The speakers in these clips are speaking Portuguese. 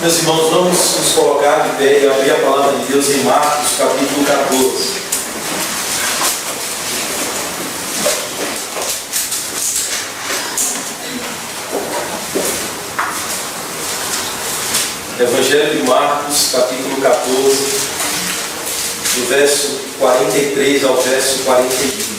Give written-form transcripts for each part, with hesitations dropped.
Meus irmãos, vamos nos colocar de pé e abrir a palavra de Deus em Marcos, capítulo 14. Evangelho de Marcos, capítulo 14, do verso 43 ao verso 41.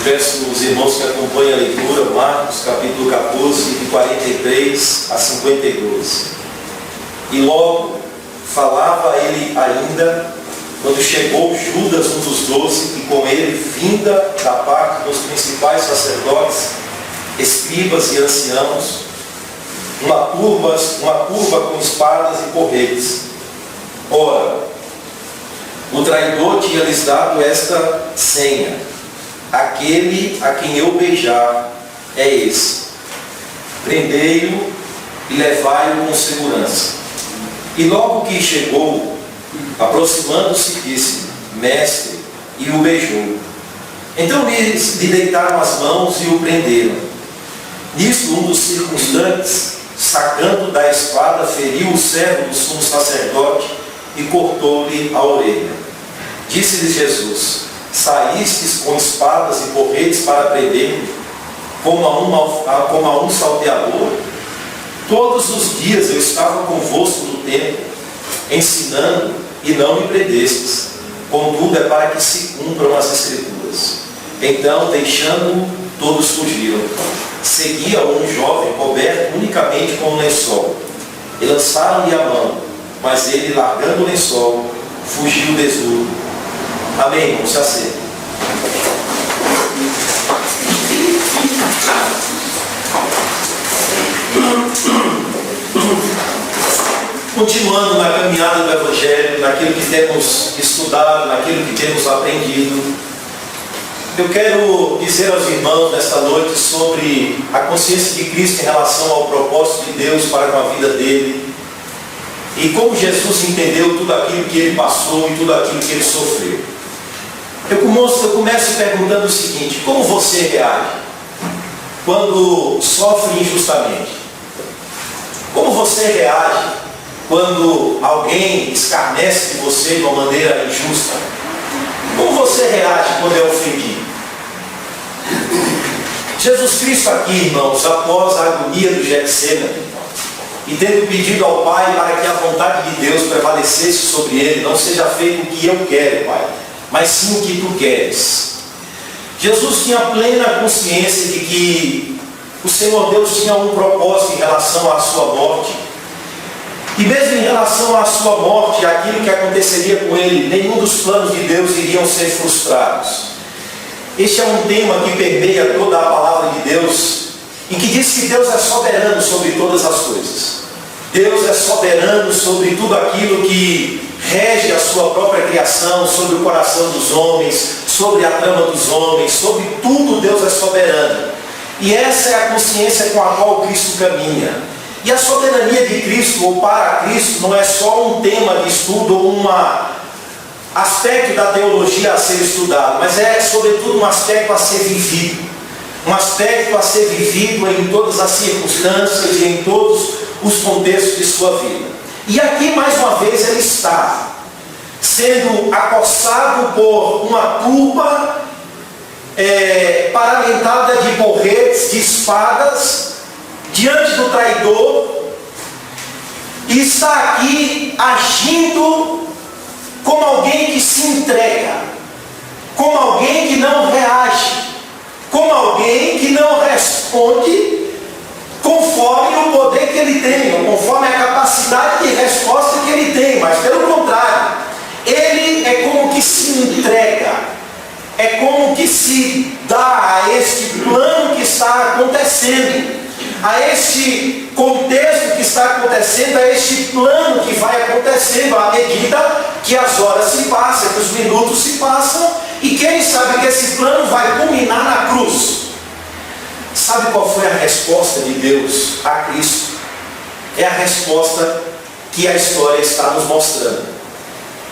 Peço aos irmãos que acompanhem a leitura, Marcos capítulo 14, de 43 a 52. E logo falava ele ainda, quando chegou Judas, um dos 12, e com ele, vinda da parte dos principais sacerdotes, escribas e anciãos, uma curva com espadas e porretes. Ora, o traidor tinha lhes dado esta senha: aquele a quem eu beijar é esse. Prendei-o e levai-o com segurança. E logo que chegou, aproximando-se, disse: Mestre, e o beijou. Então lhe deitaram as mãos e o prenderam. Nisto, um dos circunstantes, sacando da espada, feriu o servo do sumo sacerdote e cortou-lhe a orelha. Disse-lhe Jesus: Saístes com espadas e porretes para prender-me, como a um salteador? Todos os dias eu estava convosco no templo, ensinando, e não me prendestes. Contudo, é para que se cumpram as Escrituras. Então, deixando-o, todos fugiram. Seguia-o um jovem coberto unicamente com um lençol. E lançaram-lhe a mão, mas ele, largando o lençol, fugiu desnudo. Amém? Vamos se acertar. Continuando na caminhada do Evangelho, naquilo que temos estudado, naquilo que temos aprendido, eu quero dizer aos irmãos nesta noite sobre a consciência de Cristo em relação ao propósito de Deus para com a vida dele, e como Jesus entendeu tudo aquilo que ele passou e tudo aquilo que ele sofreu. Eu começo perguntando o seguinte: como você reage quando sofre injustamente? Como você reage quando alguém escarnece de você de uma maneira injusta? Como você reage quando é ofendido? Jesus Cristo aqui, irmãos, após a agonia do Getsêmani, e tendo pedido ao Pai para que a vontade de Deus prevalecesse sobre ele, não seja feito o que eu quero, Pai, mas sim o que tu queres. Jesus tinha plena consciência de que o Senhor Deus tinha um propósito em relação à sua morte. E mesmo em relação à sua morte, aquilo que aconteceria com ele, nenhum dos planos de Deus iriam ser frustrados. Este é um tema que permeia toda a palavra de Deus, e que diz que Deus é soberano sobre todas as coisas. Deus é soberano sobre tudo aquilo que rege a sua própria criação, sobre o coração dos homens, sobre a trama dos homens, sobre tudo Deus é soberano. E essa é a consciência com a qual Cristo caminha. E a soberania de Cristo, ou para Cristo, não é só um tema de estudo ou um aspecto da teologia a ser estudado, mas é sobretudo um aspecto a ser vivido. Um aspecto a ser vivido em todas as circunstâncias e em todos os contextos de sua vida. E aqui, mais uma vez, ele está sendo acossado por uma turba paramentada de porretes, de espadas, diante do traidor, e está aqui agindo como alguém que se entrega, como alguém que não reage, como alguém que não responde conforme o poder que ele tem, conforme a capacidade de resposta que ele tem, mas pelo contrário, ele é como que se entrega, é como que se dá a este plano que está acontecendo, a este contexto que está acontecendo, a este plano que vai acontecendo à medida que as horas se passam, que os minutos se passam, e quem sabe que esse plano vai culminar na cruz. Sabe qual foi a resposta de Deus a Cristo? É a resposta que a história está nos mostrando.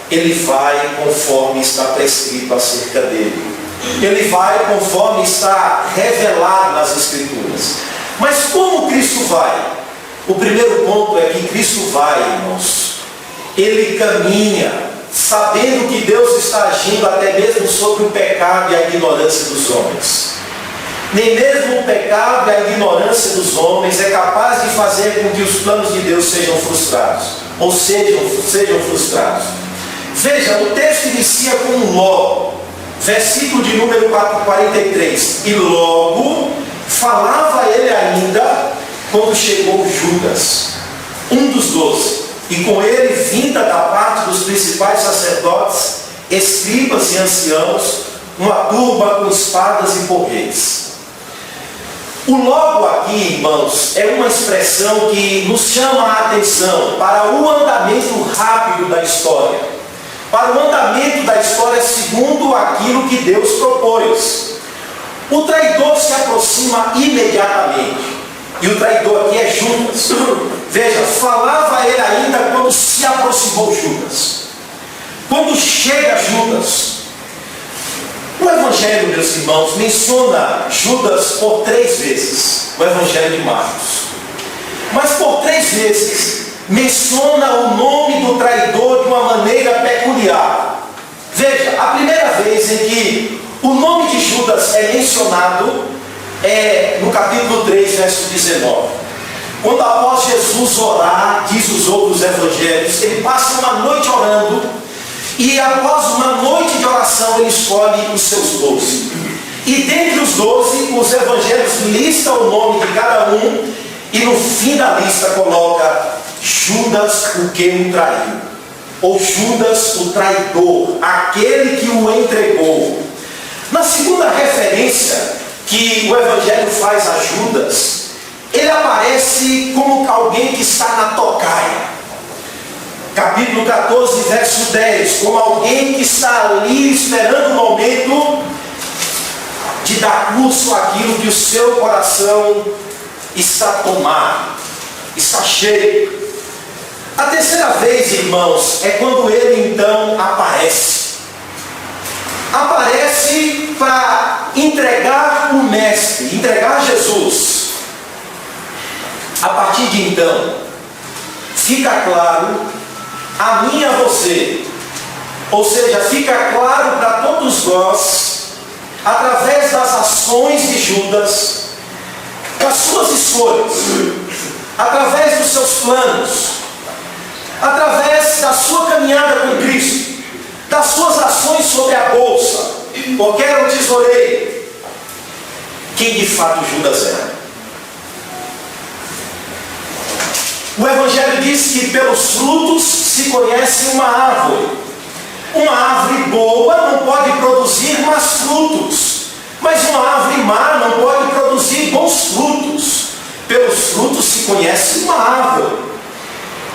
Ele vai conforme está prescrito acerca dele. Ele vai conforme está revelado nas Escrituras. Mas como Cristo vai? O primeiro ponto é que Cristo vai, irmãos. Ele caminha, sabendo que Deus está agindo até mesmo sobre o pecado e a ignorância dos homens. Nem mesmo o pecado e a ignorância dos homens é capaz de fazer com que os planos de Deus sejam frustrados, ou sejam frustrados. Veja, o texto inicia com um logo, versículo de número 43. E logo falava ele ainda quando chegou Judas, um dos 12, e com ele vinda da parte dos principais sacerdotes, escribas e anciãos, uma turba com espadas e porretes. O logo aqui, irmãos, é uma expressão que nos chama a atenção para o andamento rápido da história. Para o andamento da história segundo aquilo que Deus propôs. O traidor se aproxima imediatamente. E o traidor aqui é Judas. Veja, falava ele ainda quando se aproximou Judas. Quando chega Judas, o Evangelho, meus irmãos, menciona Judas por 3 vezes. O Evangelho de Marcos. Mas por 3 vezes menciona o nome do traidor de uma maneira peculiar. Veja, a primeira vez em que o nome de Judas é mencionado é no capítulo 3, verso 19. Quando após Jesus orar, diz os outros evangelhos, ele passa uma noite orando, e após uma noite de oração ele escolhe os seus 12. E dentre os 12, os evangelhos listam o nome de cada um, e no fim da lista coloca Judas, o que o traiu, ou Judas, o traidor, aquele que o entregou. Na segunda referência que o Evangelho faz a Judas, ele aparece como alguém que está na tocaia. Capítulo 14, verso 10, como alguém que está ali esperando o momento de dar curso àquilo que o seu coração está tomado, está cheio. A terceira vez, irmãos, é quando ele então aparece. Aparece para entregar o Mestre, entregar Jesus. A partir de então, fica claro a mim e a você, ou seja, fica claro para todos nós, através das ações de Judas, das suas escolhas, através dos seus planos, através da sua caminhada com Cristo, das suas ações sobre a bolsa, porque era um tesoureiro, quem de fato Judas era. O Evangelho diz que pelos frutos se conhece uma árvore. Uma árvore boa não pode produzir más frutos, mas uma árvore má não pode produzir bons frutos. Pelos frutos se conhece uma árvore.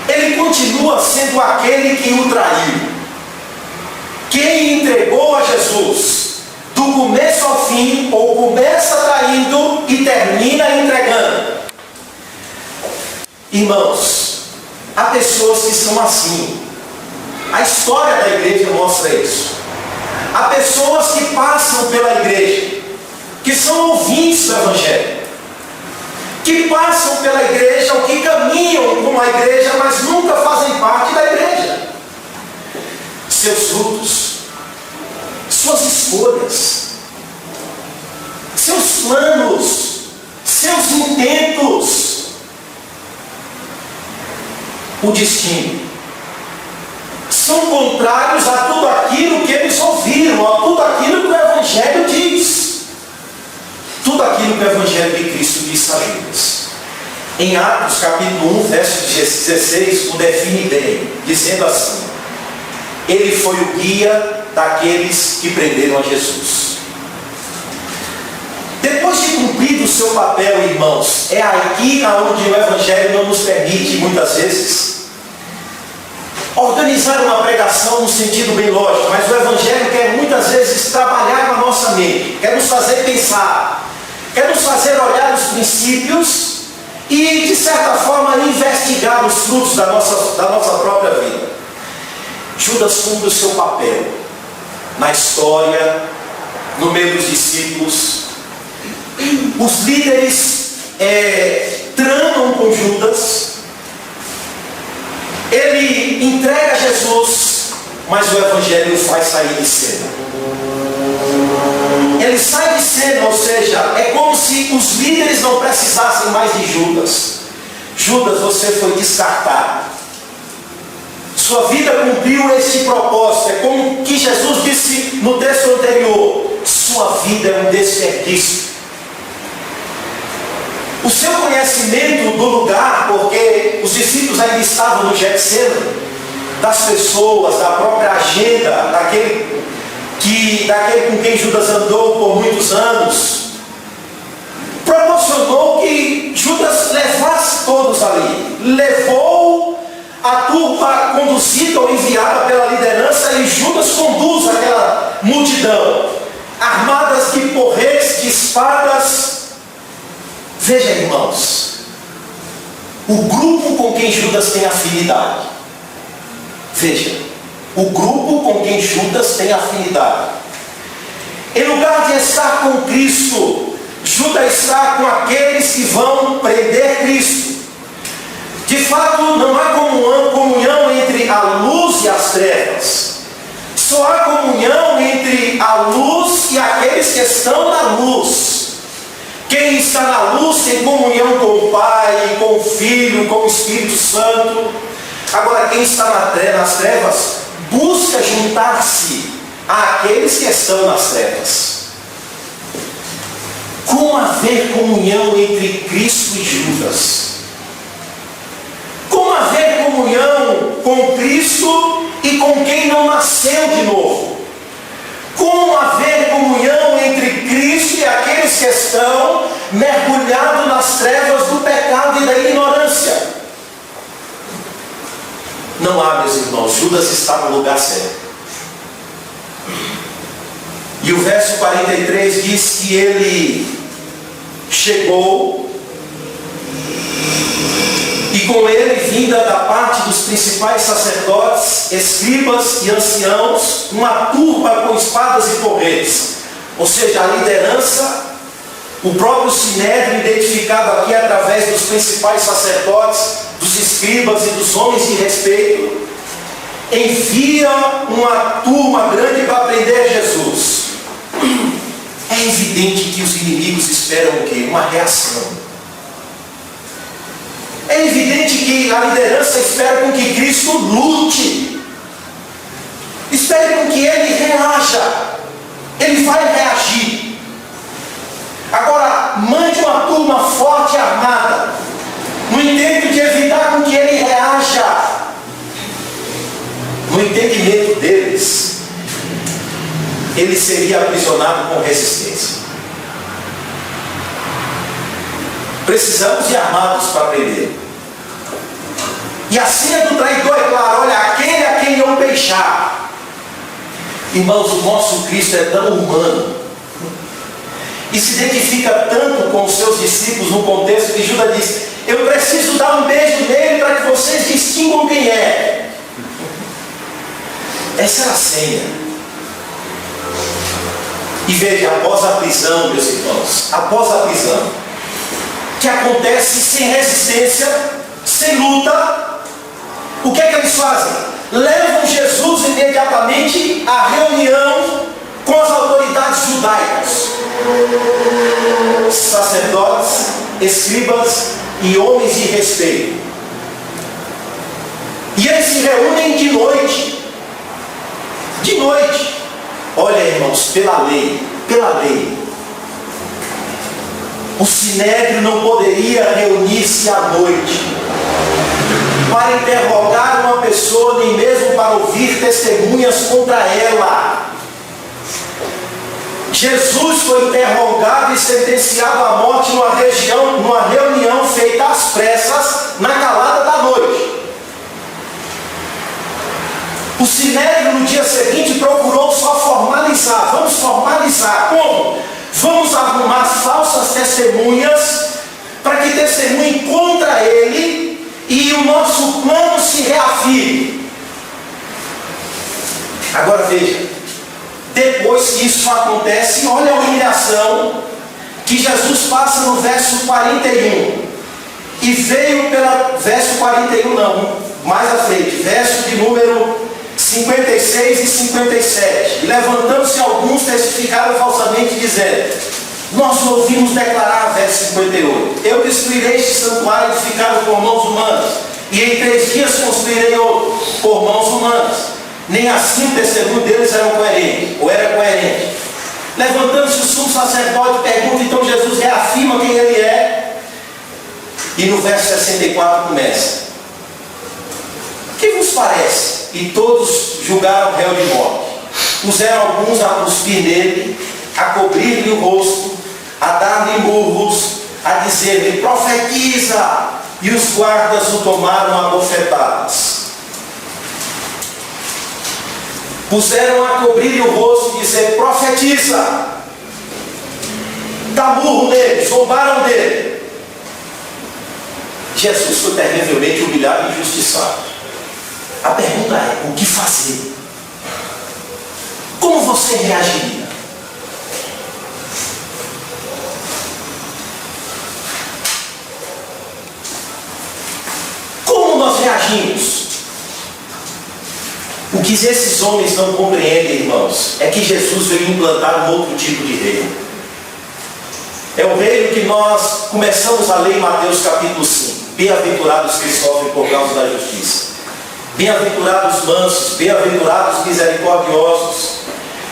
Ele continua sendo aquele que o traiu. Quem entregou a Jesus, do começo ao fim, ou começa traindo e termina entregando. Irmãos, há pessoas que são assim. A história da igreja mostra isso. Há pessoas que passam pela igreja, que são ouvintes do Evangelho, que passam pela igreja ou que caminham com a igreja, mas nunca fazem parte da igreja. Seus frutos, suas escolhas, seus planos, seus intentos, o destino, são contrários a tudo aquilo que eles ouviram, a tudo aquilo que o Evangelho diz. Tudo aquilo que o Evangelho de Cristo diz a Judas. Em Atos capítulo 1, verso 16, o define bem, dizendo assim: ele foi o guia daqueles que prenderam a Jesus. Depois de cumprido o seu papel, irmãos, é aqui onde o Evangelho não nos permite, muitas vezes, organizar uma pregação no sentido bem lógico, mas o Evangelho quer muitas vezes trabalhar com a nossa mente, quer nos fazer pensar, quer nos fazer olhar os princípios e, de certa forma, investigar os frutos da nossa própria vida. Judas cumpre o seu papel na história no meio dos discípulos. Os líderes tramam com Judas. Ele entrega Jesus, mas o Evangelho o faz sair de cena. Ele sai de cena, ou seja, é como se os líderes não precisassem mais de Judas. Judas, você foi descartado. Sua vida cumpriu esse propósito. É como que Jesus disse no texto anterior: sua vida é um desperdício. O seu conhecimento do lugar, porque os discípulos ainda estavam no Getsemane, das pessoas, da própria agenda, daquele com quem Judas andou por muitos anos, proporcionou que Judas levasse todos ali. Levou a turma conduzida ou enviada pela liderança, e Judas conduz aquela multidão, armadas de porretes, de espadas. Veja, irmãos, o grupo com quem Judas tem afinidade. Veja, o grupo com quem Judas tem afinidade. Em lugar de estar com Cristo, Judas está com aqueles que vão prender Cristo. De fato, não há comunhão entre a luz e as trevas. Só há comunhão entre a luz e aqueles que estão na luz. Quem está na luz tem comunhão com o Pai, com o Filho, com o Espírito Santo. Agora, quem está nas trevas busca juntar-se àqueles que estão nas trevas. Como haver comunhão entre Cristo e Judas? Como haver comunhão com Cristo e com quem não nasceu de novo? Como haver comunhão entre Cristo e aqueles que estão mergulhados nas trevas do pecado e da ignorância? Não há, meus irmãos. Judas está no lugar certo. E o verso 43 diz que ele chegou, e com ele, vinda da parte dos principais sacerdotes, escribas e anciãos, uma turba com espadas e porretes. Ou seja, a liderança, o próprio sinédrio, identificado aqui através dos principais sacerdotes, dos escribas e dos homens de respeito, envia uma turma grande para prender Jesus. É evidente que os inimigos esperam o quê? Uma reação. É evidente que a liderança espera com que Cristo lute. Espere com que ele reaja. Ele vai reagir. Agora, mande uma turma forte e armada, no intento de evitar com que ele reaja. No entendimento deles, ele seria aprisionado com resistência. Precisamos de armados para prender. E a senha do traidor é clara: olha, aquele a quem eu beijar. Irmãos, o nosso Cristo é tão humano e se identifica tanto com os seus discípulos, no contexto que Judas diz: eu preciso dar um beijo nele para que vocês distinguam quem é. Essa é a senha. E veja, após a prisão, meus irmãos, após a prisão, que acontece sem resistência, sem luta, o que é que eles fazem? Levam Jesus imediatamente à reunião com as autoridades judaicas, sacerdotes, escribas e homens de respeito. E eles se reúnem de noite. De noite. Olha, irmãos, pela lei, o sinédrio não poderia reunir-se à noite para interrogar uma pessoa, nem mesmo para ouvir testemunhas contra ela. Jesus foi interrogado e sentenciado à morte numa reunião feita às pressas, na calada da noite. O sinédrio no dia seguinte procurou só formalizar. Vamos formalizar. Como? Vamos arrumar falsas testemunhas para que testemunhem contra ele e o nosso plano se reafirme. Agora veja, depois que isso acontece, olha a humilhação que Jesus passa no verso 41. E veio pela... verso 41 não, mais à frente, verso de número 56 e 57. E levantando-se alguns, testificaram falsamente, dizendo: nós ouvimos declarar, verso 58, eu destruirei este santuário edificado por mãos humanas, e em 3 dias construirei outro por mãos humanas. Nem assim o testemunho deles era coerente. Levantando-se o sumo sacerdote, pergunta, então Jesus reafirma quem ele é. E no verso 64 começa: que vos parece? E todos julgaram o réu de morte. Puseram alguns a cuspir nele, a cobrir-lhe o rosto, a dar-lhe murros, a dizer-lhe: profetiza! E os guardas o tomaram a bofetadas. Puseram a cobrir-lhe o rosto e dizer: profetiza! Dá murro nele, zombaram dele. Jesus foi terrivelmente humilhado e injustiçado. A pergunta é: o que fazer? Como você reagiria? Como nós reagimos? O que esses homens não compreendem, irmãos, é que Jesus veio implantar um outro tipo de reino. É o reino que nós começamos a ler em Mateus capítulo 5. Bem-aventurados que sofrem por causa da justiça. Bem-aventurados mansos, bem-aventurados misericordiosos.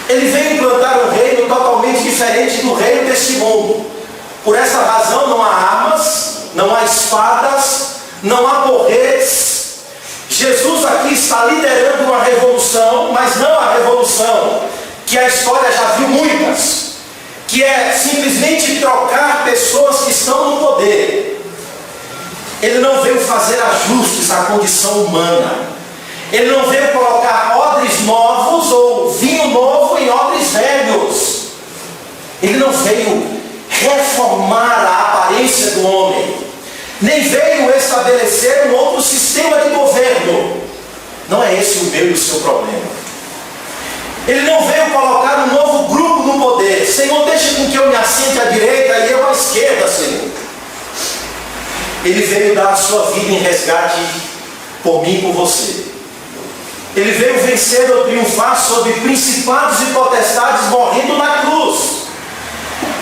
Ele veio implantar um reino totalmente diferente do reino deste mundo. Por essa razão não há armas, não há espadas, não há porretes. Jesus aqui está liderando uma revolução, mas não a revolução que a história já viu muitas, que é simplesmente trocar pessoas que estão no poder. Ele não veio fazer ajustes à condição humana. Ele não veio colocar odres novos ou vinho novo em odres velhos. Ele não veio reformar a aparência do homem, nem veio estabelecer um outro sistema de governo. Não é esse o meu e o seu problema. Ele não veio colocar um novo grupo no poder. Senhor, deixa com que eu me assente à direita e eu à esquerda, Senhor. Ele veio dar a sua vida em resgate por mim e por você. Ele veio vencer ou triunfar sobre principados e potestades, morrendo na cruz.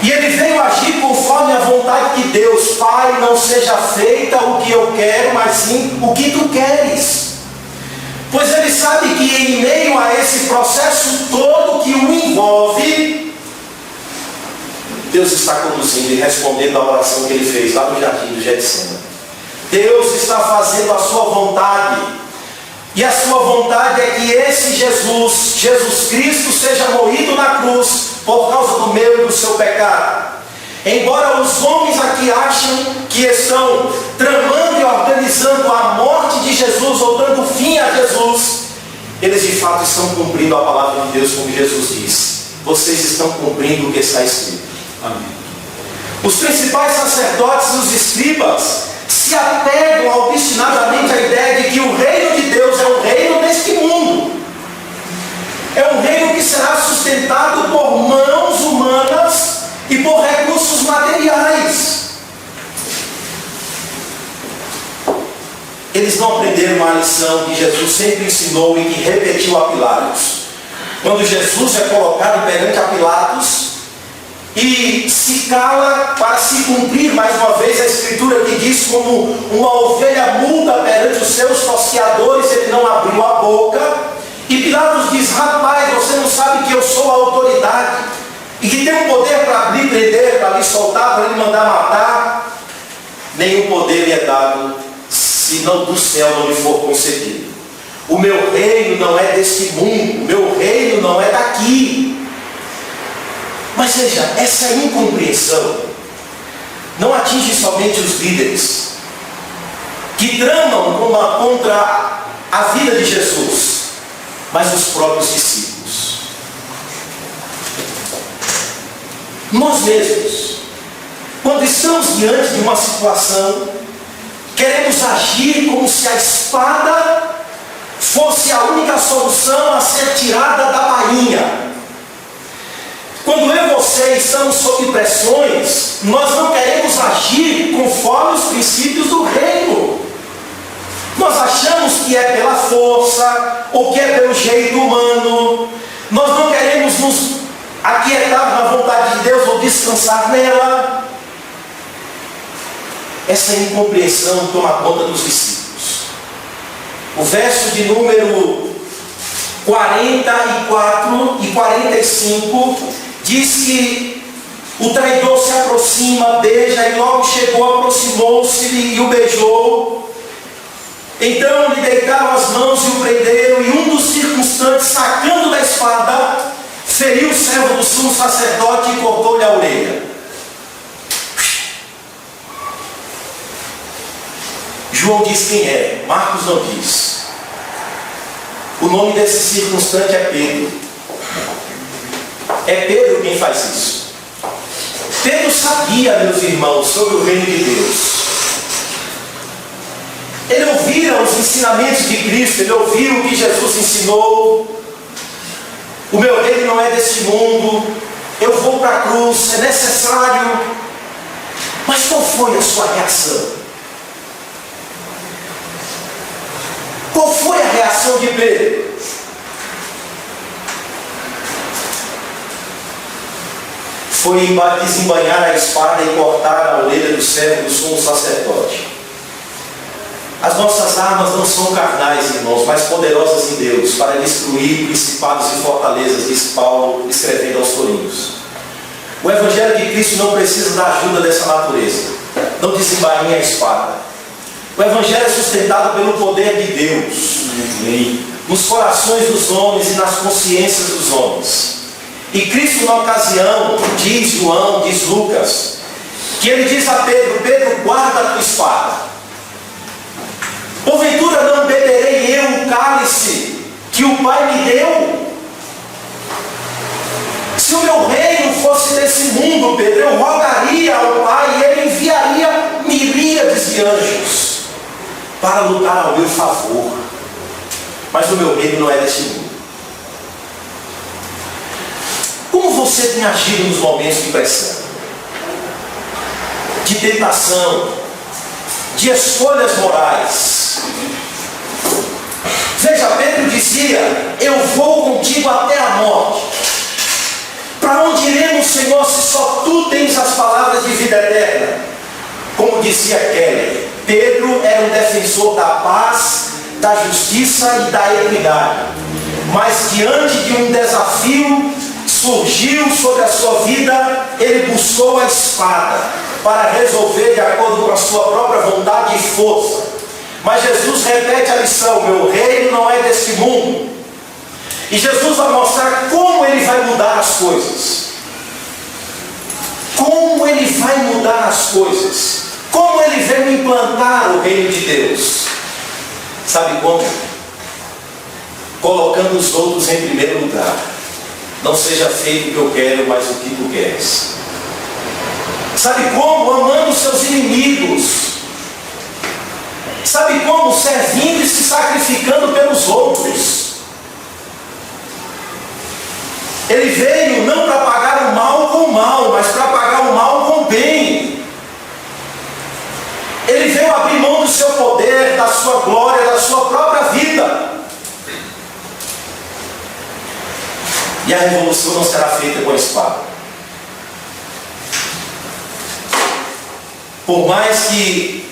E ele veio agir conforme a vontade de Deus. Pai, não seja feita o que eu quero, mas sim o que tu queres. Pois ele sabe que em meio a esse processo todo que o envolve, Deus está conduzindo e respondendo à oração que ele fez lá no jardim do Getsemane. Deus está fazendo a sua vontade. E a sua vontade é que esse Jesus Cristo, seja moído na cruz por causa do meu e do seu pecado. Embora os homens aqui achem que estão tramando e organizando a morte de Jesus ou dando fim a Jesus, eles de fato estão cumprindo a palavra de Deus, como Jesus disse. Vocês estão cumprindo o que está escrito. Amém. Os principais sacerdotes e os escribas se apegam obstinadamente à ideia de que o reino de Deus é um reino deste mundo. É um reino que será sustentado por mãos humanas e por recursos materiais. Eles não aprenderam a lição que Jesus sempre ensinou e que repetiu a Pilatos. Quando Jesus é colocado perante a Pilatos e se cala para se cumprir mais uma vez a escritura que diz: como uma ovelha muda perante os seus tosqueadores, ele não abriu a boca. E Pilatos diz: rapaz, você não sabe que eu sou a autoridade e que tenho poder para abrir, prender, para lhe soltar, para lhe mandar matar? Nenhum poder lhe é dado se não do céu não lhe for concedido. O meu reino não é deste mundo, o meu reino não é daqui. Mas veja, essa incompreensão não atinge somente os líderes que tramam contra a vida de Jesus, mas os próprios discípulos. Nós mesmos, quando estamos diante de uma situação, queremos agir como se a espada fosse a única solução a ser tirada da bainha. Quando eu e você estamos sob pressões, nós não queremos agir conforme os princípios do reino. Nós achamos que é pela força, ou que é pelo jeito humano. Nós não queremos nos aquietar na vontade de Deus ou descansar nela. Essa incompreensão toma conta dos discípulos. O verso de número 44 e 45 diz que o traidor se aproxima, beija, e logo chegou, aproximou-se e o beijou. Então lhe deitaram as mãos e o prenderam, e um dos circunstantes, sacando da espada, feriu o servo do sumo sacerdote e cortou-lhe a orelha. João diz quem é, Marcos não diz. O nome desse circunstante é Pedro. É Pedro quem faz isso. Pedro sabia, meus irmãos, sobre o reino de Deus. Ele ouvira os ensinamentos de Cristo, ele ouviu o que Jesus ensinou. O meu reino não é deste mundo, eu vou para a cruz, é necessário. Mas qual foi a sua reação? Qual foi a reação de Pedro? Foi desembainhar a espada e cortar a orelha do servo do sumo sacerdote. As nossas armas não são carnais, irmãos, mas poderosas em Deus, para destruir principados e fortalezas, diz Paulo, escrevendo aos Coríntios. O Evangelho de Cristo não precisa da ajuda dessa natureza. Não desembainha a espada. O Evangelho é sustentado pelo poder de Deus, nos corações dos homens e nas consciências dos homens. E Cristo, na ocasião, diz João, diz Lucas, que ele diz a Pedro: Pedro, guarda a tua espada. Porventura não beberei eu o cálice que o Pai me deu? Se o meu reino fosse desse mundo, Pedro, eu rogaria ao Pai e ele enviaria miríades de anjos para lutar ao meu favor. Mas o meu reino não é desse mundo. Como você tem agido nos momentos de pressão, de tentação, de escolhas morais? Veja, Pedro dizia: eu vou contigo até a morte. Para onde iremos, Senhor, se só tu tens as palavras de vida eterna? Como dizia Keller, Pedro era um defensor da paz, da justiça e da equidade. Mas diante de um desafio surgiu sobre a sua vida, ele buscou a espada para resolver de acordo com a sua própria vontade e força. Mas Jesus repete a lição: meu reino não é desse mundo. E Jesus vai mostrar como ele vai mudar as coisas. Como ele vai mudar as coisas. Como ele veio implantar o reino de Deus. Sabe como? Colocando os outros em primeiro lugar. Não seja feito o que eu quero, mas o que tu queres. Sabe como? Amando os seus inimigos. Sabe como? Servindo e se sacrificando pelos outros. Ele veio não para pagar o mal com o mal, mas para pagar o mal com o bem. Ele veio abrir mão do seu poder, da sua glória, da sua própria vida. E a revolução não será feita com a espada. Por mais que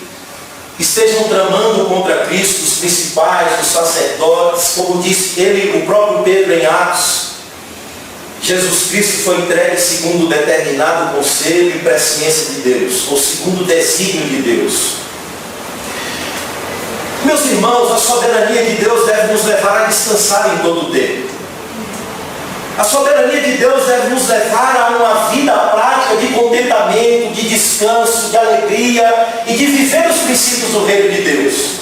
estejam tramando contra Cristo os principais, os sacerdotes, como disse ele, o próprio Pedro em Atos, Jesus Cristo foi entregue segundo o determinado conselho e presciência de Deus, ou segundo o desígnio de Deus. Meus irmãos, a soberania de Deus deve nos levar a descansar em todo o tempo. A soberania de Deus deve nos levar a uma vida prática de contentamento, de descanso, de alegria e de viver os princípios do reino de Deus.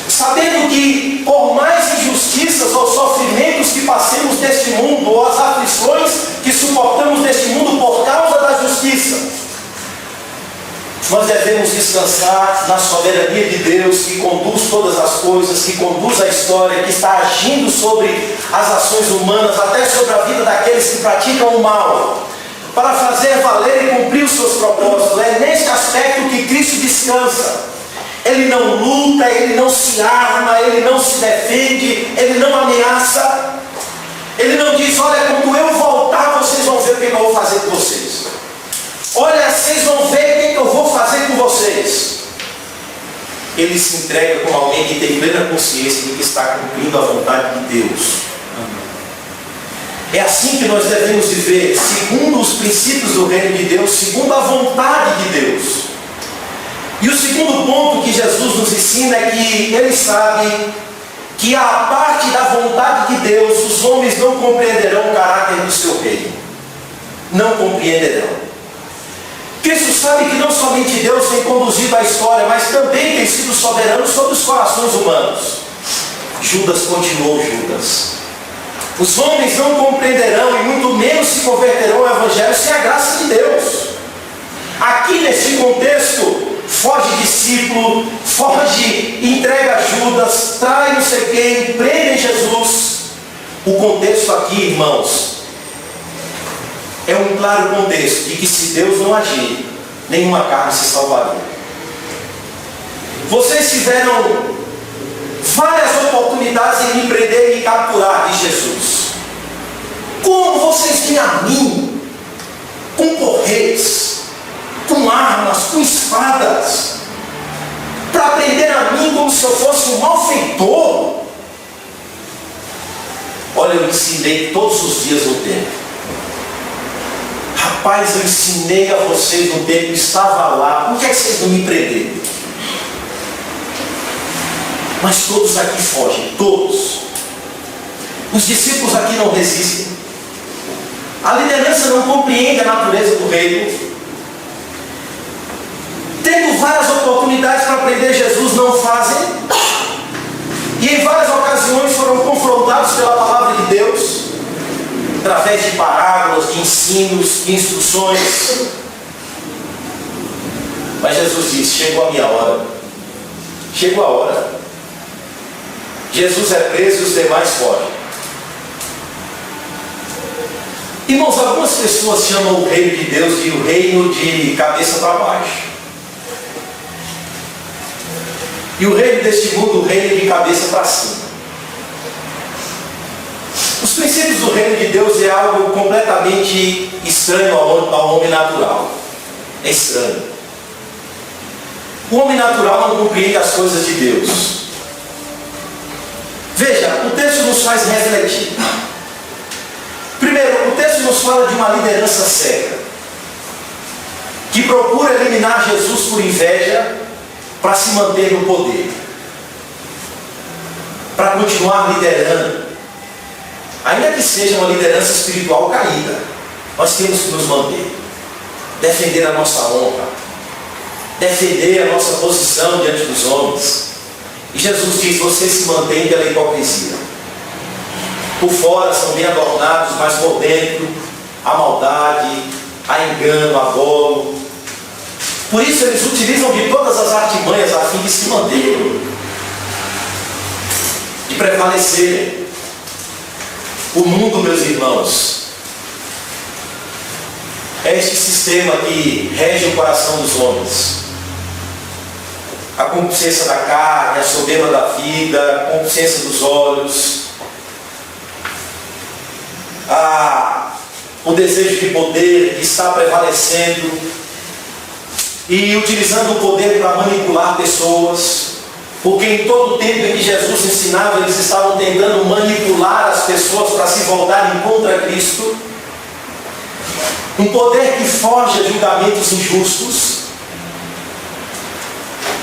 Sabendo que, por mais injustiças ou sofrimentos que passemos neste mundo, ou as aflições que suportamos neste mundo por causa da justiça, nós devemos descansar na soberania de Deus, que conduz todas as coisas, que conduz a história, que está agindo sobre as ações humanas, até sobre a vida daqueles que praticam o mal. para fazer valer e cumprir os seus propósitos. É neste aspecto que Cristo descansa. Ele não luta, ele não se arma, ele não se defende, ele não ameaça. Ele não diz: olha, quando eu voltar, vocês vão ver o que eu vou fazer com vocês. Olha, vocês vão ver o que eu vou fazer com vocês. Ele se entrega como alguém que tem plena consciência de que está cumprindo a vontade de Deus. É assim que nós devemos viver, segundo os princípios do reino de Deus, segundo a vontade de Deus. E o segundo ponto que Jesus nos ensina é que Ele sabe que a parte da vontade de Deus, os homens não compreenderão o caráter do seu reino. Não compreenderão. Cristo sabe que não somente Deus tem conduzido a história, mas também tem sido soberano sobre os corações humanos. Judas continuou Judas. Os homens não compreenderão e muito menos se converterão ao Evangelho sem a graça de Deus. Aqui nesse contexto, foge discípulo, foge, entrega Judas, trai não sei quem, prende Jesus. O contexto aqui, irmãos, é um claro contexto de que se Deus não agir, nenhuma carne se salvaria. Vocês tiveram várias oportunidades em me prender e capturar de Jesus. Como vocês têm a mim, com correios, com armas, com espadas, para prender a mim como se eu fosse um malfeitor? Olha, eu ensinei todos os dias no templo. Rapaz, eu ensinei a vocês no templo, estava lá, por que é que vocês não me prenderam? Mas todos aqui fogem, todos. Os discípulos aqui não resistem. A liderança não compreende a natureza do reino. Tendo várias oportunidades para prender Jesus, não fazem. E em várias ocasiões foram confrontados pela palavra de Deus, através de parábolas, de ensinos, de instruções. Mas Jesus disse: chegou a minha hora. Chegou a hora. Jesus é preso e os demais fogem. Irmãos, algumas pessoas chamam o reino de Deus de o reino de cabeça para baixo. E o reino deste mundo, o reino de cabeça para cima. Os princípios do reino de Deus é algo completamente estranho ao homem natural. É estranho. O homem natural não compreende as coisas de Deus. Veja, o texto nos faz refletir. Primeiro, o texto nos fala de uma liderança cega, que procura eliminar Jesus por inveja, para se manter no poder, para continuar liderando, ainda que seja uma liderança espiritual caída. Nós temos que nos manter, defender a nossa honra, defender a nossa posição diante dos homens. E Jesus diz: vocês se mantêm pela hipocrisia. Por fora são bem adornados, mas por dentro há maldade, há engano, há dolo. Por isso eles utilizam de todas as artimanhas a fim de se manterem, de prevalecerem. O mundo, meus irmãos, é este sistema que rege o coração dos homens. A concupiscência da carne, a soberba da vida, a concupiscência dos olhos, o desejo de poder que está prevalecendo e utilizando o poder para manipular pessoas, porque em todo o tempo em que Jesus ensinava, eles estavam tentando manipular as pessoas para se voltarem contra Cristo. Um poder que foge a julgamentos injustos,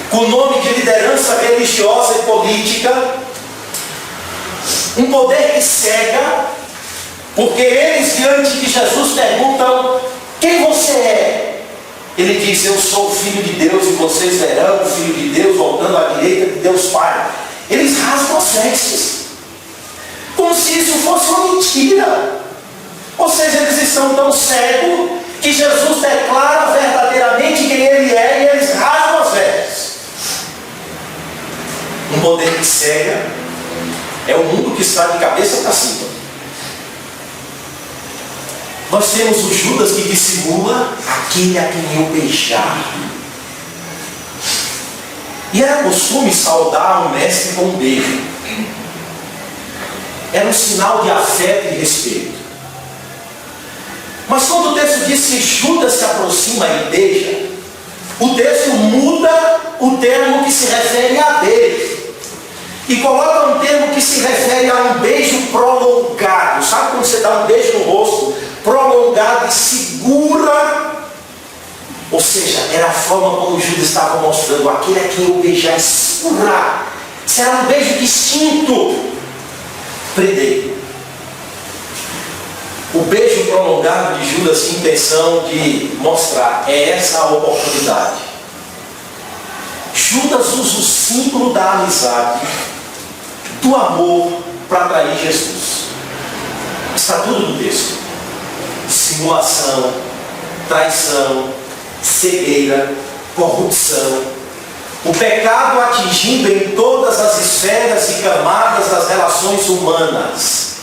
com o nome de liderança religiosa e política. Um poder que cega, porque eles diante de Jesus perguntam: quem você é? Ele diz: eu sou o Filho de Deus e vocês verão o Filho de Deus voltando à direita de Deus Pai. Eles rasgam as vestes, como se isso fosse uma mentira. Ou seja, eles estão tão cegos que Jesus declara verdadeiramente quem Ele é e eles rasgam as vestes. Um poder que cega é o mundo que está de cabeça para cima. Nós temos o Judas que dissimula aquele a quem eu beijar. E era costume saudar um mestre com um beijo. Era um sinal de afeto e respeito. Mas quando o texto diz que Judas se aproxima e beija, o texto muda o termo que se refere a beijo e coloca um termo que se refere a um beijo prolongado. Sabe quando você dá um beijo no rosto, prolongado e segura? Ou seja, era a forma como Judas estava mostrando: aquele a quem eu beijar, segurar. Será um beijo distinto. Prendei. O beijo prolongado de Judas tinha intenção de mostrar: é essa a oportunidade. Judas usa o símbolo da amizade, do amor, para atrair Jesus. Está tudo no texto: simulação, traição, cegueira, corrupção, o pecado atingindo em todas as esferas e camadas das relações humanas,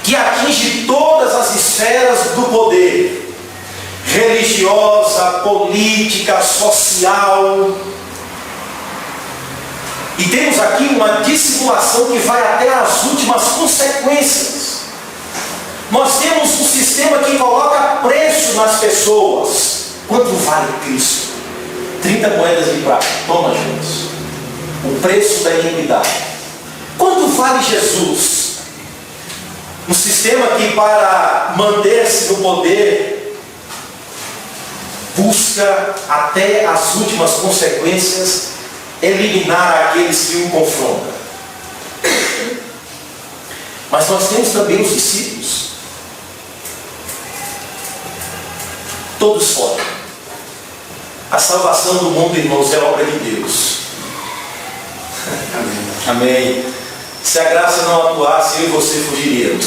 que atinge todas as esferas do poder, religiosa, política, social. E temos aqui uma dissimulação que vai até as últimas consequências. Nós temos um sistema que coloca preço nas pessoas. Quanto vale Cristo? 30 moedas de prata. Toma, Judas. O preço da iniquidade. Quanto vale Jesus? Um sistema que, para manter-se no poder, busca até as últimas consequências eliminar aqueles que o confrontam. Mas nós temos também os discípulos. Todos fora. A salvação do mundo, irmãos, é obra de Deus. Amém. Se a graça não atuasse, eu e você fugiríamos.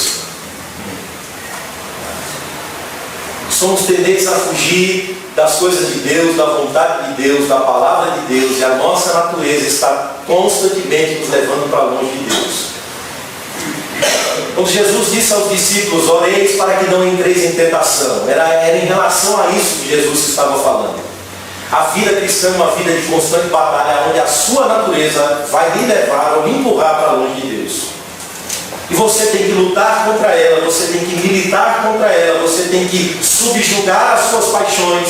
Somos tendentes a fugir das coisas de Deus, da vontade de Deus, da palavra de Deus, e a nossa natureza está constantemente nos levando para longe de Deus. Quando Jesus disse aos discípulos: oreis para que não entreis em tentação, era em relação a isso que Jesus estava falando. A vida cristã é uma vida de constante batalha, onde a sua natureza vai lhe levar ou lhe empurrar para longe de Deus. E você tem que lutar contra ela, você tem que militar contra ela, você tem que subjugar as suas paixões,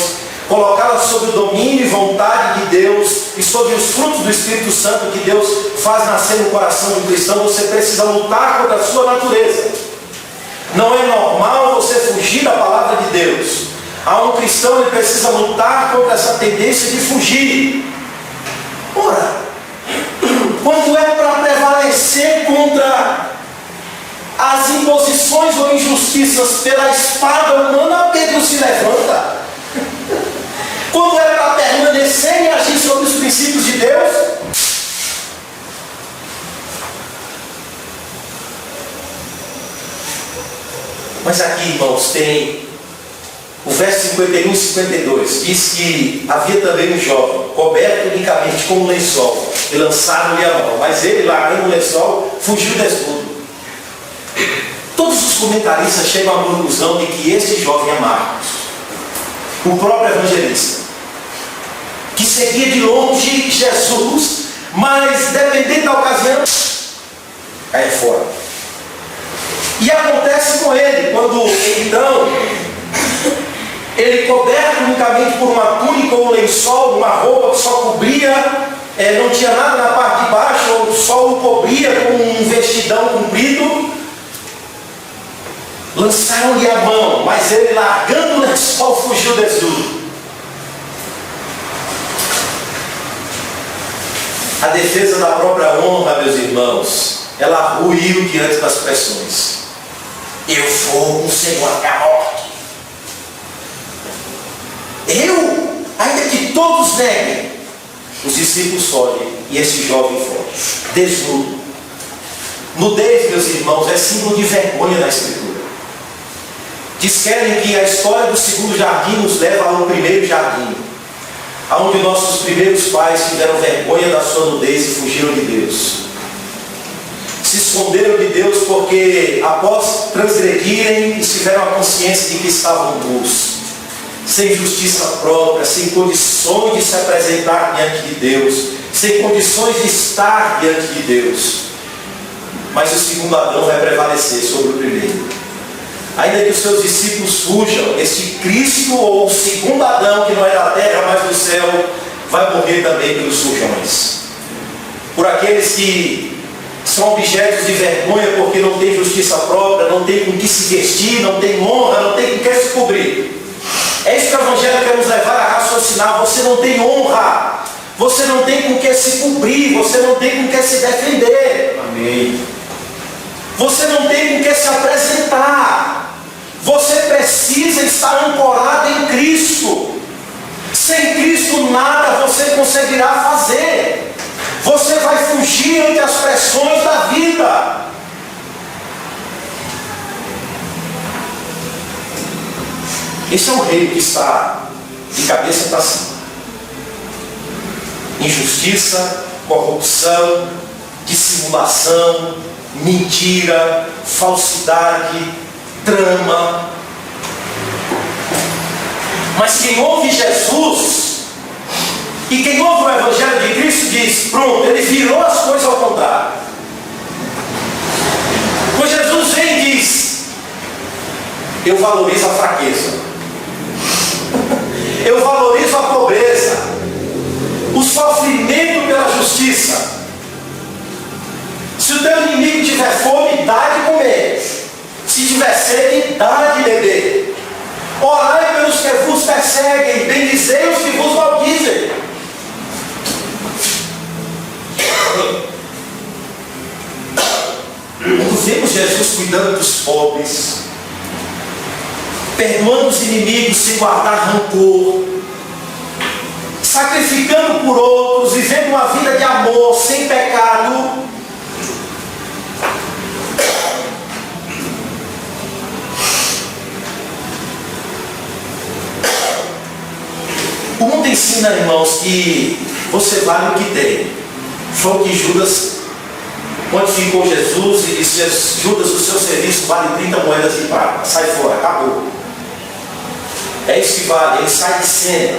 colocá-las sob o domínio e vontade de Deus e sob os frutos do Espírito Santo que Deus faz nascer no coração do cristão. Você precisa lutar contra a sua natureza. Não é normal você fugir da palavra de Deus. A um cristão, ele precisa lutar contra essa tendência de fugir. Ora, quando é para prevalecer contra as imposições ou injustiças pela espada humana, Pedro se levanta. Quando é para permanecer e agir sobre os princípios de Deus, mas aqui, irmãos, tem o verso 51 e 52, diz que havia também um jovem, coberto unicamente com um lençol, e lançaram-lhe a mão, mas ele, largando o lençol, fugiu desnudo. Todos os comentaristas chegam à conclusão de que este jovem é Marcos, o próprio evangelista, que seguia de longe Jesus, mas dependendo da ocasião, cai fora. E acontece com ele, quando então ele, coberto unicamente por uma túnica ou um lençol, uma roupa que só cobria, não tinha nada na parte de baixo, só o cobria com um vestidão comprido, lançaram-lhe a mão, mas ele, largando o lençol, fugiu desnudo. A defesa da própria honra, meus irmãos, ela ruiu diante das pressões. Eu vou com o Senhor até a morte. Eu, ainda que todos neguem, os discípulos fogem e esse jovem foge, desnudo. Nudez, meus irmãos, é símbolo de vergonha na Escritura. Disquerem que a história do segundo jardim nos leva ao primeiro jardim, onde nossos primeiros pais tiveram vergonha da sua nudez e fugiram de Deus. se esconderam de Deus porque, após transgredirem, tiveram a consciência de que estavam nus, sem justiça própria, sem condições de se apresentar diante de Deus, sem condições de estar diante de Deus. Mas o segundo Adão vai prevalecer sobre o primeiro. Ainda que os seus discípulos fujam, este Cristo, ou o segundo Adão, que não é da terra, mas do céu, vai morrer também pelos sujões. Por aqueles que são objetos de vergonha porque não tem justiça própria, não tem com que se vestir, não tem honra, não tem com que se cobrir. É isso que o Evangelho quer nos levar a raciocinar. Você não tem honra, você não tem com que se cobrir, você não tem com que se defender. Amém. Você não tem com que se apresentar. Você precisa estar ancorado em Cristo. Sem Cristo nada você conseguirá fazer. Você vai fugir ante as pressões da vida. Esse é um reino que está de cabeça para cima. Injustiça, corrupção, dissimulação, mentira, falsidade, trama. Mas quem ouve Jesus e quem ouve o Evangelho de Cristo diz: pronto, ele virou as coisas ao contrário. Quando Jesus vem e diz: eu valorizo a fraqueza, eu valorizo a pobreza, o sofrimento pela justiça. Se o teu inimigo tiver fome, dá de comer. Se tiver sede, dá de beber. Orai pelos que vos perseguem, bendizei os que vos maldizem. Quando vemos Jesus cuidando dos pobres, perdoando os inimigos sem guardar rancor, sacrificando por outros, vivendo uma vida de amor, sem pecado, o mundo ensina, irmãos, que você vale o que tem. Foi o que Judas quantificou Jesus e disse: Judas, o seu serviço vale 30 moedas de prata. Sai fora, acabou. É isso que vale, ele sai de cena.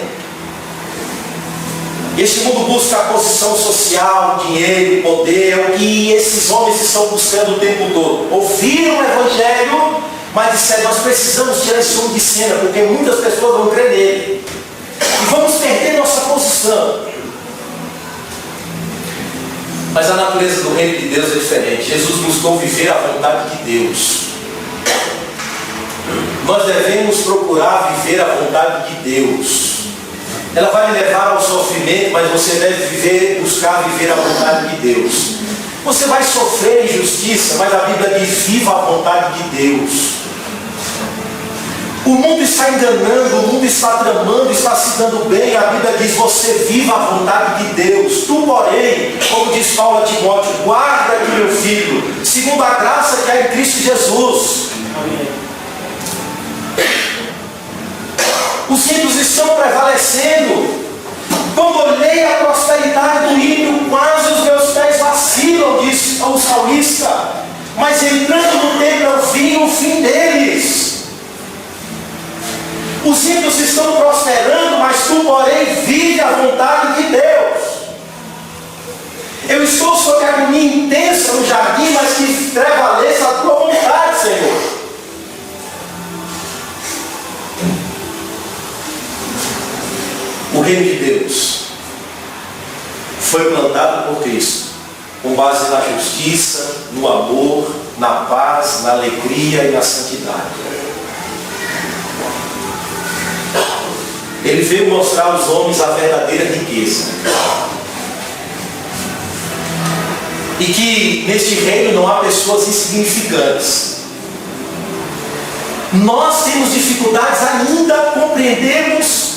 Este mundo busca a posição social, dinheiro, poder, é o que esses homens estão buscando o tempo todo. Ouviram o Evangelho, mas disseram: nós precisamos tirar esse mundo de cena, porque muitas pessoas vão crer nele. E vamos perder nossa posição. Mas a natureza do reino de Deus é diferente. Jesus buscou viver a vontade de Deus. Nós devemos procurar viver a vontade de Deus. Ela vai me levar ao sofrimento, mas você deve buscar viver a vontade de Deus. Você vai sofrer injustiça, mas a Bíblia diz: viva a vontade de Deus. O mundo está enganando, o mundo está tramando, está se dando bem. A Bíblia diz: você viva a vontade de Deus. Tu, porém, como diz Paulo a Timóteo, guarda-te, meu filho, segundo a graça que há em Cristo Jesus. Amém. Os ímpios estão prevalecendo. Quando olhei a prosperidade do ímpio, quase os meus pés vacilam, diz o salmista. Mas entrando no templo eu vi o fim deles. Os ímpios estão prosperando, mas tu, porém, vive a vontade de Deus. Eu estou sob a agonia intensa no jardim, mas que prevaleça a tua vontade, Senhor. O reino de Deus foi plantado por Cristo, com base na justiça, no amor, na paz, na alegria e na santidade. Ele veio mostrar aos homens a verdadeira riqueza. E que neste reino não há pessoas insignificantes. Nós temos dificuldades ainda a compreendermos,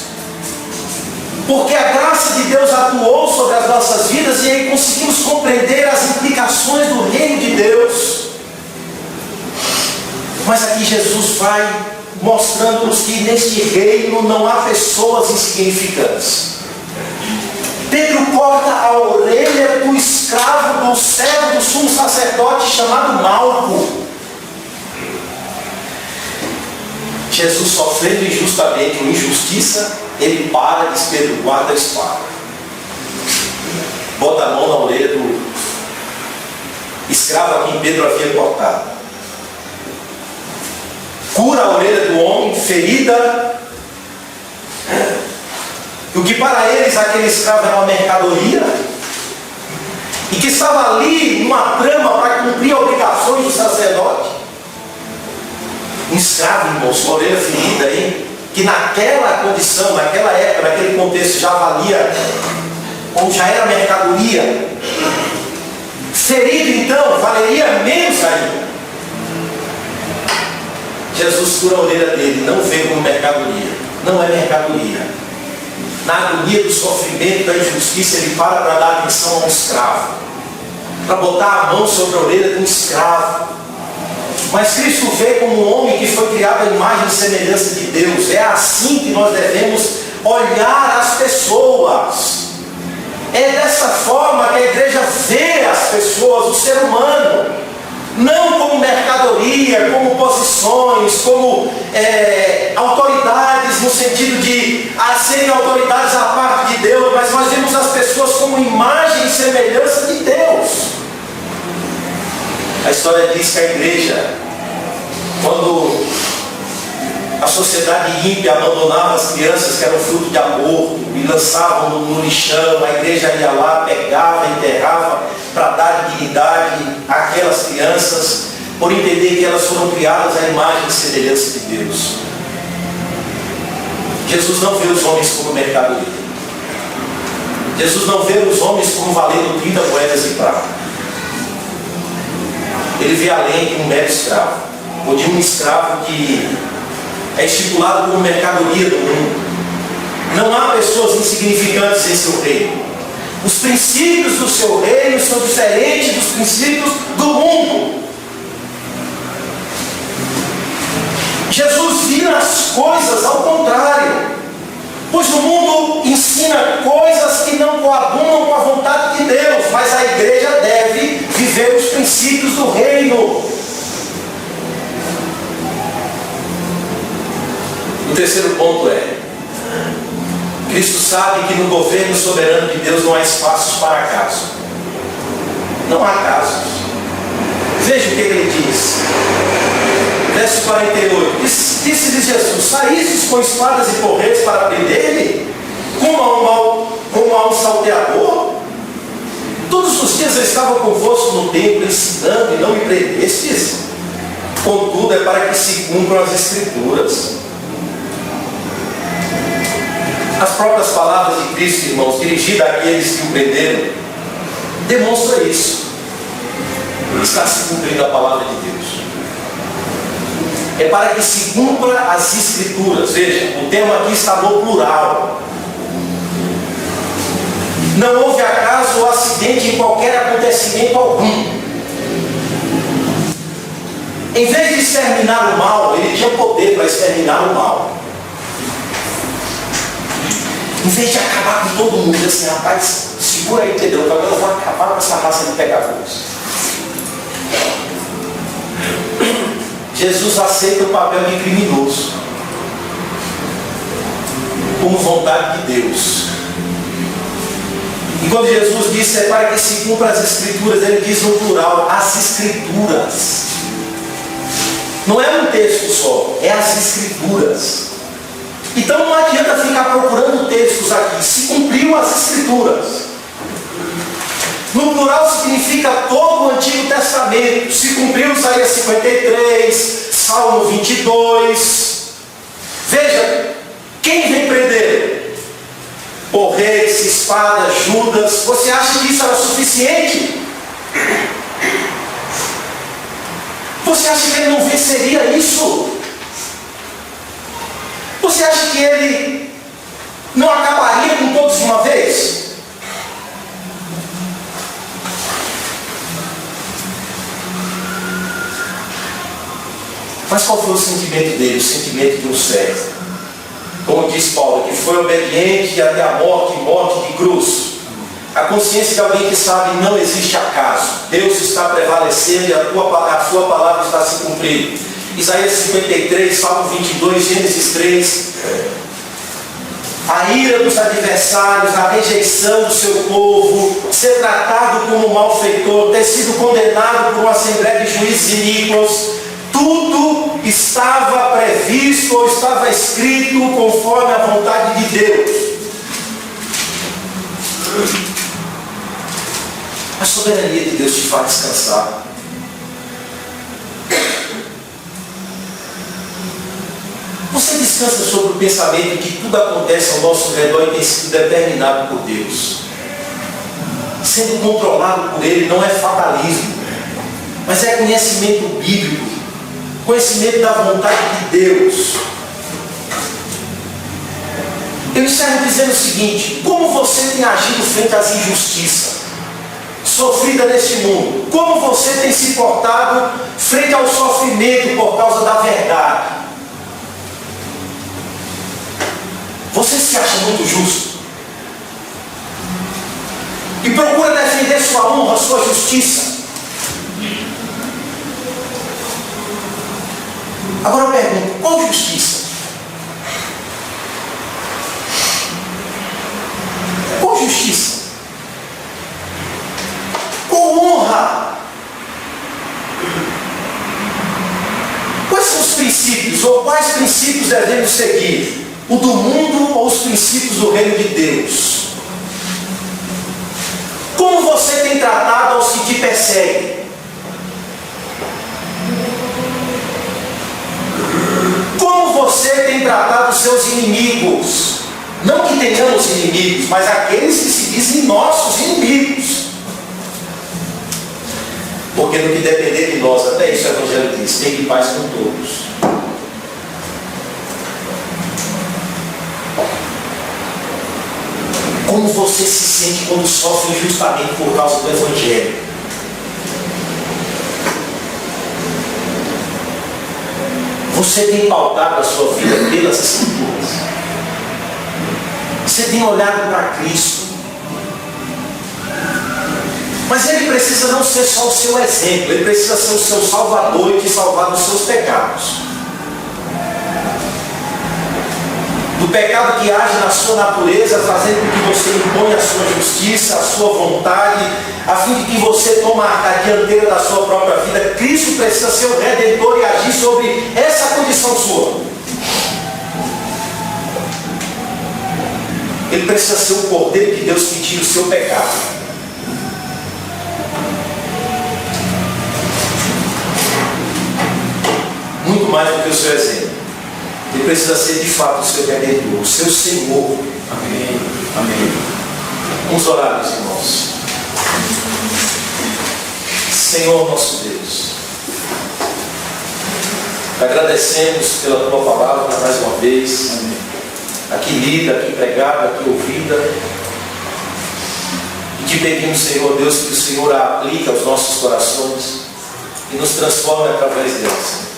porque a graça de Deus atuou sobre as nossas vidas e aí conseguimos compreender as implicações do reino de Deus. Mas aqui Jesus vai mostrando-nos que neste reino não há pessoas insignificantes. Pedro corta a orelha do espírito escravo do servo do sumo sacerdote chamado Malco. Jesus sofrendo injustamente uma injustiça, ele para e diz: Pedro, guarda a espada. Bota a mão na orelha do escravo a quem Pedro havia cortado. Cura a orelha do homem, ferida. O que para eles aquele escravo era uma mercadoria, e que estava ali numa trama para cumprir obrigações do sacerdote. Um escravo, irmãos, com a orelha ferida, hein? Que naquela condição, naquela época, naquele contexto, já valia, ou já era mercadoria. Ferido, então, valeria menos ainda. Jesus cura a orelha dele, não vê como mercadoria. Não é mercadoria. Na agonia do sofrimento, da injustiça, ele para dar atenção a um escravo, para botar a mão sobre a orelha de um escravo. Mas Cristo vê como um homem que foi criado à imagem e semelhança de Deus. É assim que nós devemos olhar as pessoas. É dessa forma que a igreja vê as pessoas, o ser humano, não como mercadoria, como posições, como autoridades, no sentido de serem autoridades à parte de Deus, mas nós vemos as pessoas como imagem e semelhança de Deus. A história diz que a igreja, quando a sociedade ímpia abandonava as crianças que eram fruto de aborto e lançavam no lixão, a igreja ia lá, pegava, enterrava para dar dignidade àquelas crianças, por entender que elas foram criadas à imagem e semelhança de Deus. Jesus não vê os homens como mercadoria. Jesus não vê os homens como valendo 30 moedas de prata. Ele vê além de um mero escravo, ou de um escravo que é estipulado como mercadoria do mundo. Não há pessoas insignificantes em seu reino. Os princípios do seu reino são diferentes dos princípios do mundo. Jesus vira as coisas ao contrário, pois o mundo ensina coisas que não coadunam com a vontade de Deus, mas a igreja deve viver os princípios do reino. O terceiro ponto é: Cristo sabe que no governo soberano de Deus não há espaços para acaso. Não há acasos. Veja o que ele diz. Verso 48. Disse-lhes Jesus: saístes com espadas e porretes para prender-me, como a um salteador? Todos os dias eu estava convosco no templo, ensinando, e não me prendestes. Contudo, é para que se cumpram as Escrituras. As próprias palavras de Cristo, irmãos, dirigidas àqueles que o prenderam, demonstram isso. Está se cumprindo a palavra de Deus. É para que se cumpra as Escrituras. Veja, o termo aqui está no plural. Não houve acaso ou acidente em qualquer acontecimento algum. Em vez de exterminar o mal, ele tinha poder para exterminar o mal. Em vez de acabar com todo mundo, assim, rapaz, segura aí, entendeu? Agora eu vou acabar com essa raça de pecadores. Jesus aceita o papel de criminoso como vontade de Deus. E quando Jesus disse é para que se cumpra as Escrituras, ele diz no plural, as Escrituras. Não é um texto só, é as Escrituras. Então não adianta ficar procurando textos aqui. Se cumpriu as Escrituras. No plural significa todo o Antigo Testamento. Se cumpriu Isaías 53, Salmo 22. Veja, quem vem prender? Porretes, espadas, Judas. Você acha que isso era suficiente? Você acha que ele não venceria isso? Você acha que ele não acabaria com todos de uma vez? Mas qual foi o sentimento dele? O sentimento de um servo. Como diz Paulo, que foi obediente até a morte, morte de cruz. a consciência de alguém que sabe não existe acaso. Deus está prevalecendo e a sua palavra está se cumprindo. Isaías 53, Salmo 22, Gênesis 3. A ira dos adversários, a rejeição do seu povo, ser tratado como malfeitor, ter sido condenado por uma assembleia de juízes iníquos, tudo estava previsto ou estava escrito conforme a vontade de Deus. A soberania de Deus te faz descansar. Você descansa sobre o pensamento de que tudo acontece ao nosso redor e tem sido determinado por Deus, sendo controlado por Ele. Não é fatalismo, mas é conhecimento bíblico, conhecimento da vontade de Deus. Eu encerro dizendo o seguinte: como você tem agido frente às injustiças sofridas neste mundo? Como você tem se portado frente ao sofrimento por causa da verdade? Você se acha muito justo e procura defender sua honra, sua justiça? Agora eu pergunto: qual justiça? Qual justiça? Qual honra? Quais são os princípios, ou quais princípios devemos seguir? O do mundo ou os princípios do reino de Deus? Como você tem tratado aos que te perseguem? Como você tem tratado os seus inimigos? Não que tenhamos inimigos, mas aqueles que se dizem nossos inimigos. Porque no que depender de nós, até isso o Evangelho diz: tem paz com todos. Como você se sente quando sofre injustamente por causa do Evangelho? Você tem pautado a sua vida pelas Escrituras? Você tem olhado para Cristo? Mas Ele precisa não ser só o seu exemplo, Ele precisa ser o seu Salvador e te salvar dos seus pecados. Do pecado que age na sua natureza, fazendo com que você imponha a sua justiça, a sua vontade, a fim de que você tome a dianteira da sua própria vida. Cristo precisa ser o Redentor e agir sobre essa condição sua. Ele precisa ser o Cordeiro de Deus que tira o seu pecado. Muito mais do que o seu exemplo. Ele precisa ser de fato o seu Redentor, o seu Senhor. Amém. Amém. Vamos orar, meus irmãos. Senhor nosso Deus, agradecemos pela Tua palavra mais uma vez. Amém. Aqui lida, aqui pregada, aqui ouvida. E te pedimos, Senhor Deus, que o Senhor a aplique aos nossos corações e nos transforme através delas.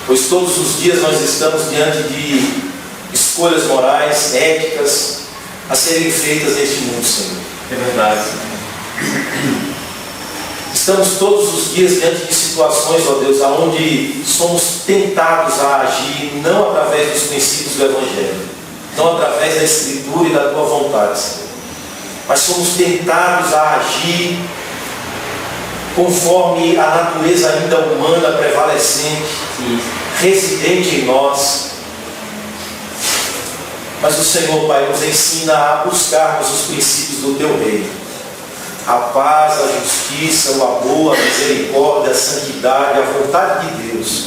Pois todos os dias nós estamos diante de escolhas morais, éticas, a serem feitas neste mundo, Senhor. É verdade. Estamos todos os dias diante de situações, ó Deus, onde somos tentados a agir não através dos princípios do Evangelho, não através da Escritura e da Tua vontade, Senhor, mas somos tentados a agir conforme a natureza ainda humana prevalecente e residente em nós. Mas o Senhor, Pai, nos ensina a buscarmos os princípios do Teu reino: a paz, a justiça, o amor, a misericórdia, a santidade, a vontade de Deus.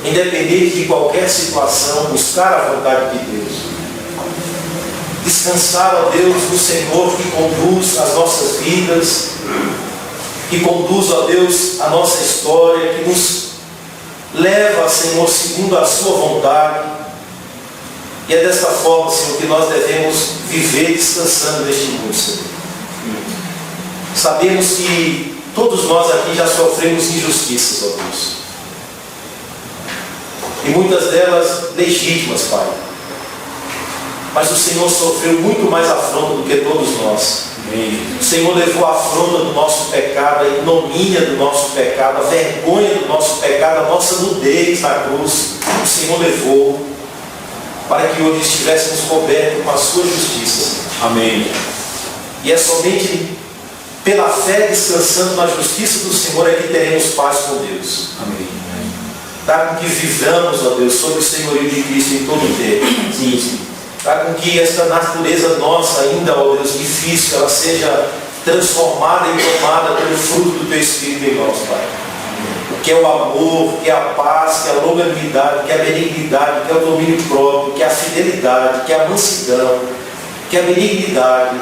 Independente de qualquer situação, buscar a vontade de Deus. Descansar, ó Deus, no Senhor que conduz as nossas vidas, que conduz, ó Deus, a nossa história, que nos leva, Senhor, segundo a Sua vontade. E é desta forma, Senhor, que nós devemos viver descansando neste mundo, Senhor. Sabemos que todos nós aqui já sofremos injustiças, ó Deus. E muitas delas legítimas, Pai. mas o Senhor sofreu muito mais afronta do que todos nós. O Senhor levou a afronta do nosso pecado, a ignomínia do nosso pecado, a vergonha do nosso pecado, a nossa nudez na cruz. O Senhor levou para que hoje estivéssemos cobertos com a sua justiça. Amém. E é somente pela fé descansando na justiça do Senhor é que teremos paz com Deus. Amém. Dá com que vivamos, ó Deus, sob o senhorio de Cristo em todo o tempo. Sim, sim. Dá com que esta natureza nossa ainda, ó Deus, difícil, ela seja transformada e tomada pelo fruto do Teu Espírito em nós, Pai. Que é o amor, que é a paz, que é a longanimidade, que é a benignidade, que é o domínio próprio, que é a fidelidade, que é a mansidão, que é a benignidade.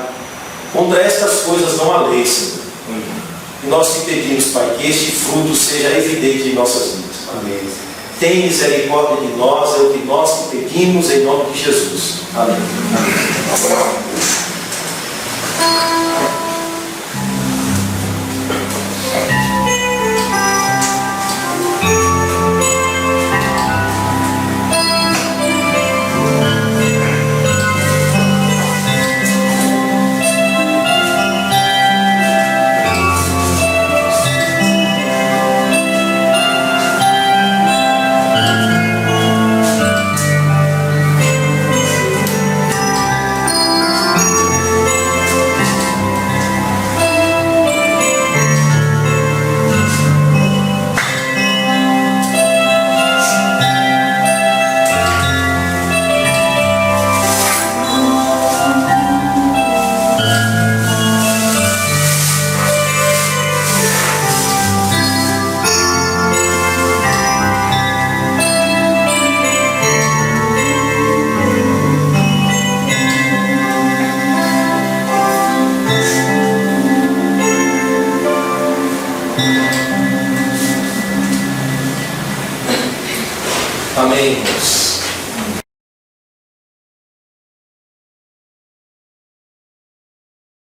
Contra estas coisas não há lei, Senhor. E nós te pedimos, Pai, que este fruto seja evidente em nossas vidas. Amém. Tem misericórdia de nós, é o que nós te pedimos em nome de Jesus. Amém. Amém, irmãos.